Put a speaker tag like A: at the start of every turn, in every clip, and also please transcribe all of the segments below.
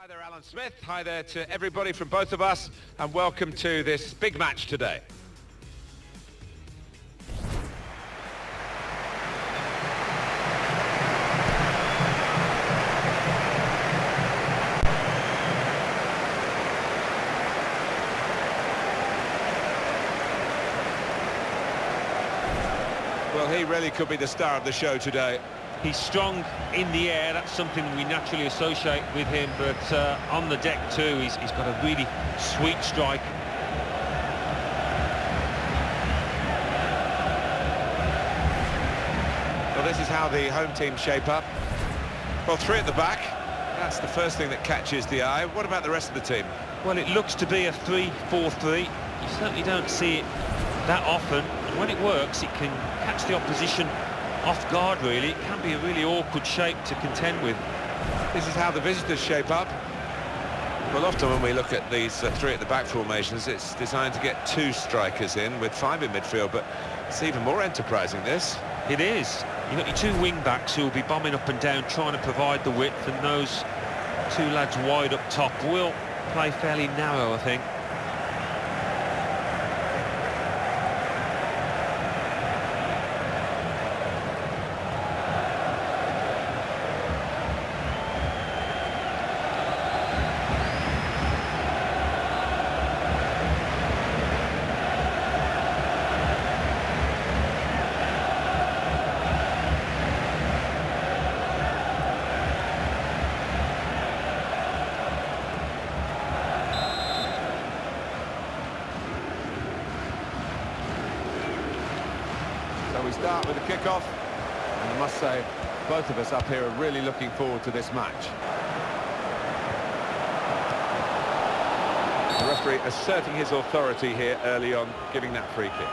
A: Hi there, Alan Smith. Hi there to everybody from both of us, and welcome to this big match today. Well, he really could be the star of the show today.
B: He's strong in the air, that's something we naturally associate with him, but on the deck too, he's got a really sweet strike.
A: Well, this is how the home team shape up. Well, three at the back, that's the first thing that catches the eye. What about the rest of the team?
B: Well, it looks to be a 3-4-3. You certainly don't see it that often, and when it works, it can catch the opposition off guard, really. It can be a really awkward shape to contend with.
A: This is how the visitors shape up. Well, often when we look at these three at the back formations, it's designed to get two strikers in with five in midfield, but it's even more enterprising, this.
B: It is. You've got your two wing-backs who will be bombing up and down, trying to provide the width, and those two lads wide up top will play fairly narrow, I think.
A: So we start with the kickoff, and I must say, both of us up here are really looking forward to this match. The referee asserting his authority here early on, giving that free kick.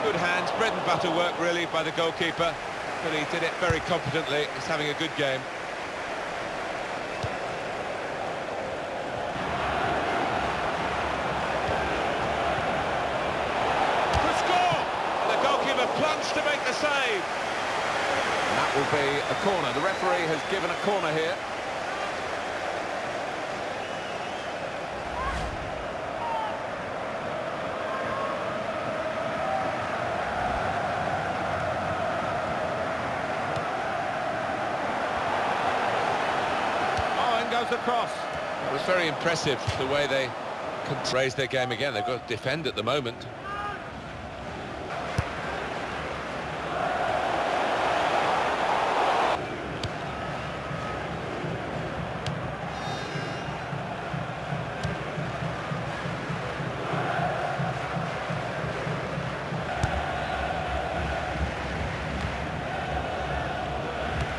A: Good hands, bread and butter work really by the goalkeeper, but he did it very competently. He's having a good game. Good score! And the goalkeeper plunged to make the save. And that will be a corner. The referee has given a corner here. Goes across. It was very impressive the way they can raise their game again. They've got to defend at the moment.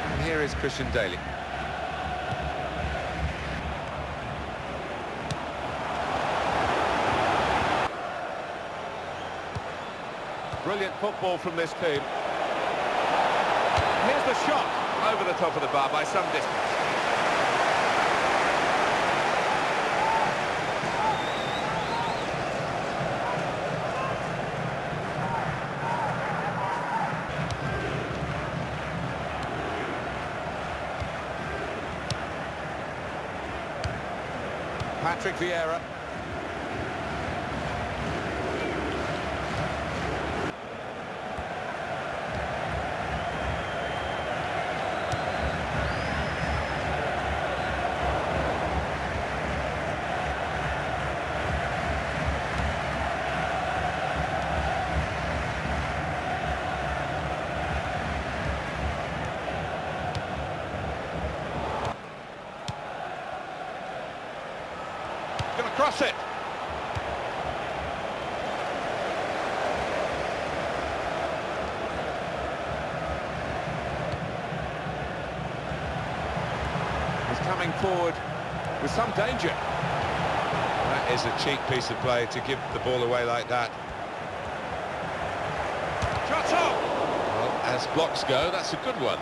A: And here is Christian Daly. Brilliant football from this team. Here's the shot over the top of the bar by some distance. Patrick Vieira. Going to cross it. He's coming forward with some danger. That is a cheap piece of play to give the ball away like that. As blocks go, that's a good one.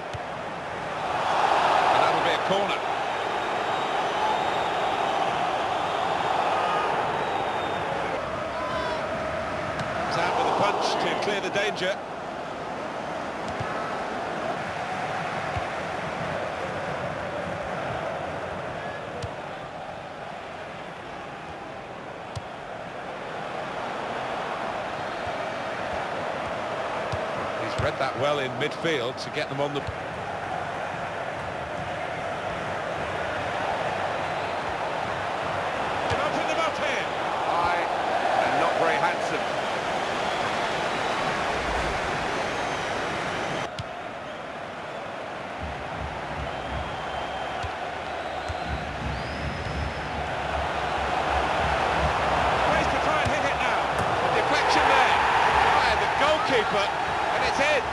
A: And that'll be a corner. He's out with a punch to clear the danger. Read that well in midfield to get them on the... Open them up here! High and not very handsome. Ways to try and hit it now. A deflection there by the goalkeeper. And it's in.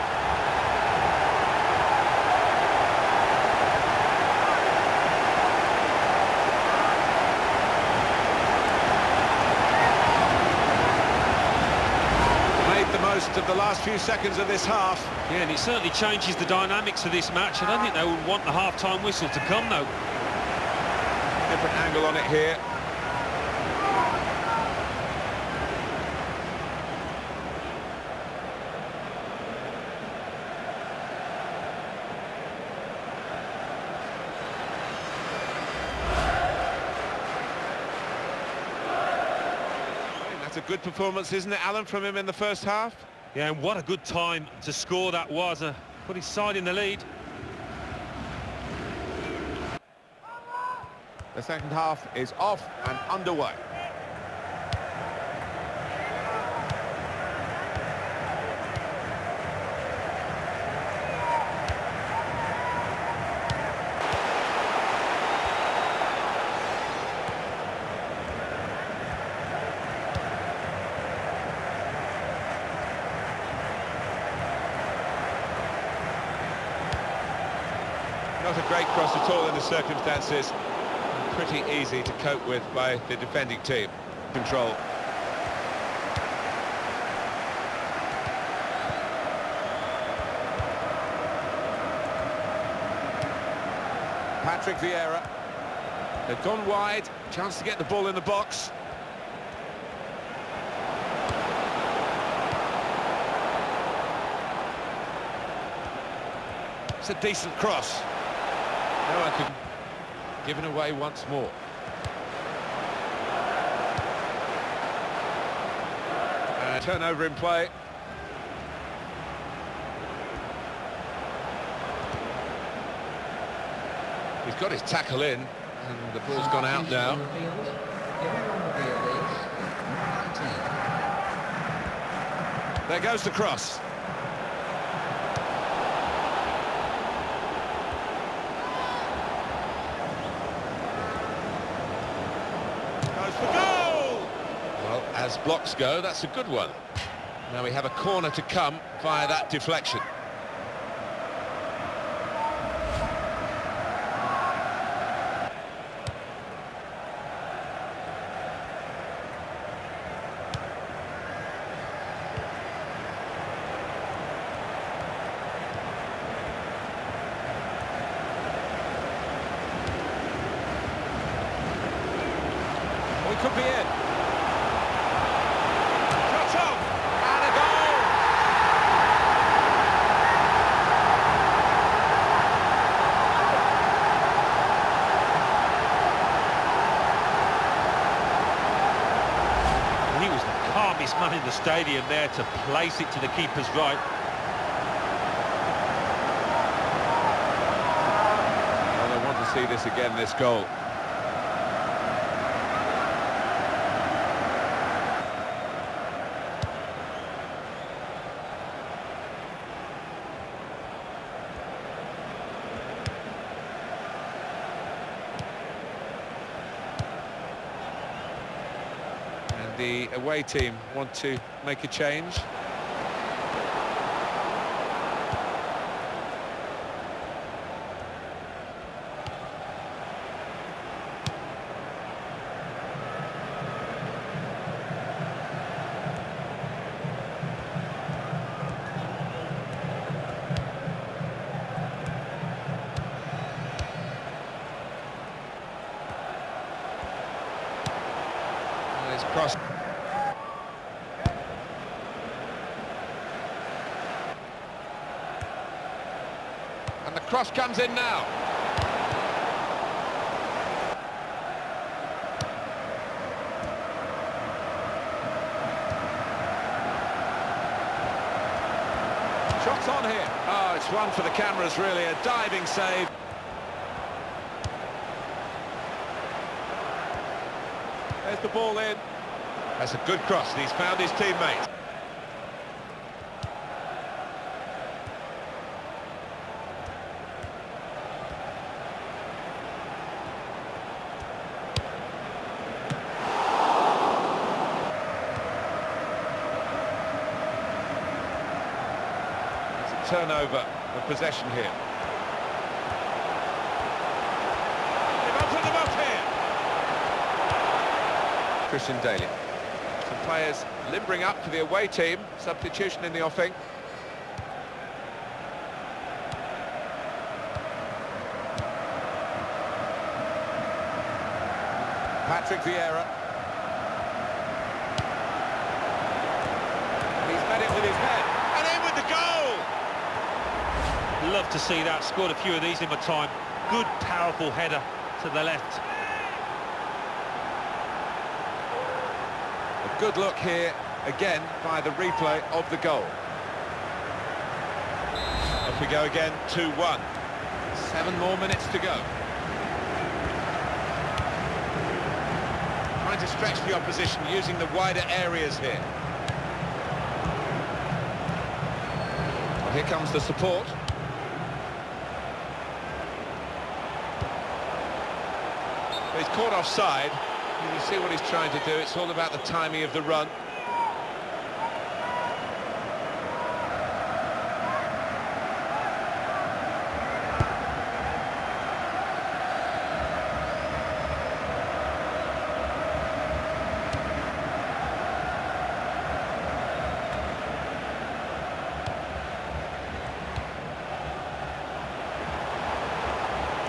A: Made the most of the last few seconds of this half.
B: Yeah, and it certainly changes the dynamics of this match. I don't think they would want the half-time whistle to come, though.
A: Different angle on it here. That's a good performance, isn't it, Alan, from him in the first half?
B: Yeah, and what a good time to score that was. Put his side in the lead.
A: The second half is off and underway. Not a great cross at all in the circumstances. Pretty easy to cope with by the defending team. Control. Patrick Vieira. They've gone wide. Chance to get the ball in the box. It's a decent cross. No, I could given away once more. Turnover in play. He's got his tackle in, and the ball's gone out now. There goes the cross. As blocks go, that's a good one. Now we have a corner to come via that deflection. We could be in.
B: Man in the stadium there to place it to the keeper's right.
A: Well, I want to see this again, this goal. The away team want to make a change. cross. And the cross comes in now. Shots on here. Oh, it's one for the cameras, really. A diving save. There's the ball in. That's a good cross, and he's found his teammate. Turnover of possession here. They've opened them up here. Christian Daly. Some players limbering up for the away team. Substitution in the offing. Patrick Vieira. He's met it with his head. And in with the goal!
B: Love to see that. Scored a few of these in my time. Good, powerful header to the left.
A: A good look here, again, by the replay of the goal. Off we go again, 2-1. 7 more minutes to go. Trying to stretch the opposition using the wider areas here. Well, here comes the support. He's caught offside. You see what he's trying to do. It's all about the timing of the run.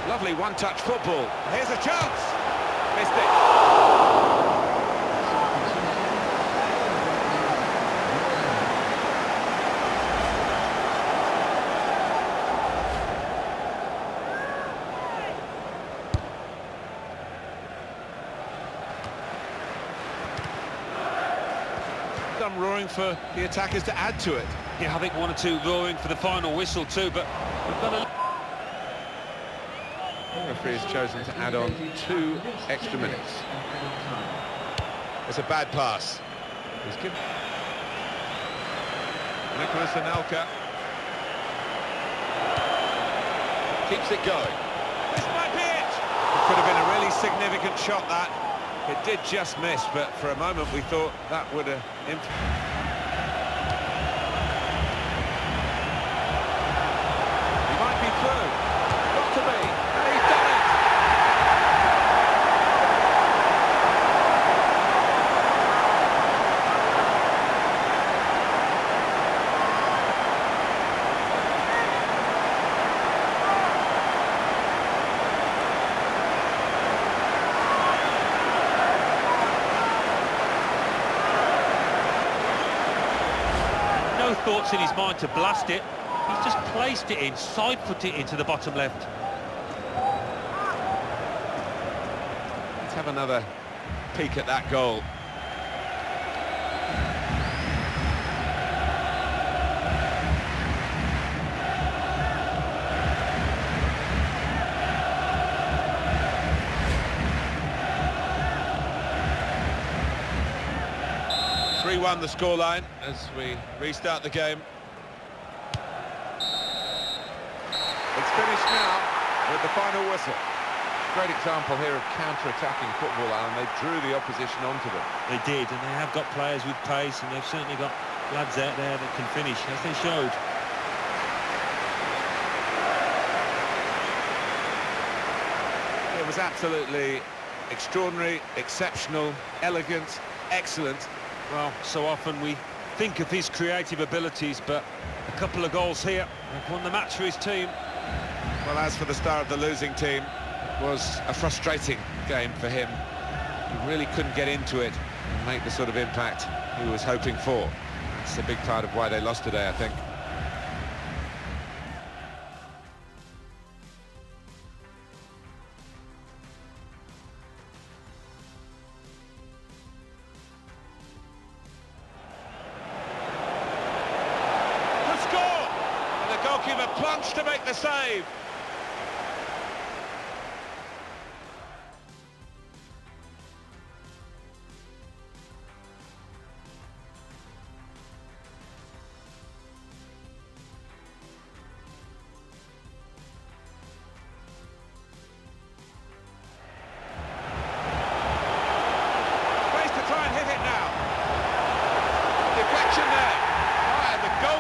A: Lovely one-touch football. Here's a chance. Missed it. Some roaring for the attackers to add to it.
B: Yeah, I think 1 or 2 roaring for the final whistle too, but we've got a...
A: The referee has chosen to add on 2 extra minutes. It's a bad pass. He's given... Nicholas Anelka keeps it going. This might be it! It could have been a really significant shot, that. It did just miss, but for a moment we thought that would have... He might be through. Got to be. And he's done it!
B: No thoughts in his mind to blast it. He's just placed it in, side-foot it into the bottom left.
A: Let's have another peek at that goal. Won the scoreline as we restart the game. It's finished now with the final whistle. Great example here of counter-attacking football, and they drew the opposition onto them.
B: They did, and they have got players with pace, and they've certainly got lads out there that can finish, as they showed.
A: It was absolutely extraordinary, exceptional, elegant, excellent.
B: Well, so often we think of his creative abilities, but a couple of goals here have won the match for his team.
A: Well, as for the star of the losing team, it was a frustrating game for him. He really couldn't get into it. and make the sort of impact he was hoping for. It's a big part of why they lost today, I think. The score! And the goalkeeper plunged to make the save.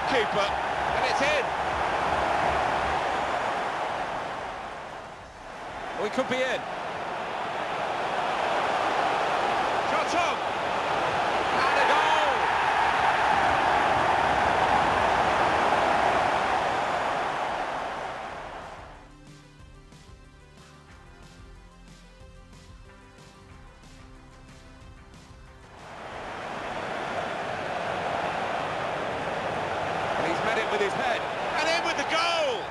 A: Keeper, and it's in. We could be in. Shot on. And a goal. He's met it with his head, and in with the goal!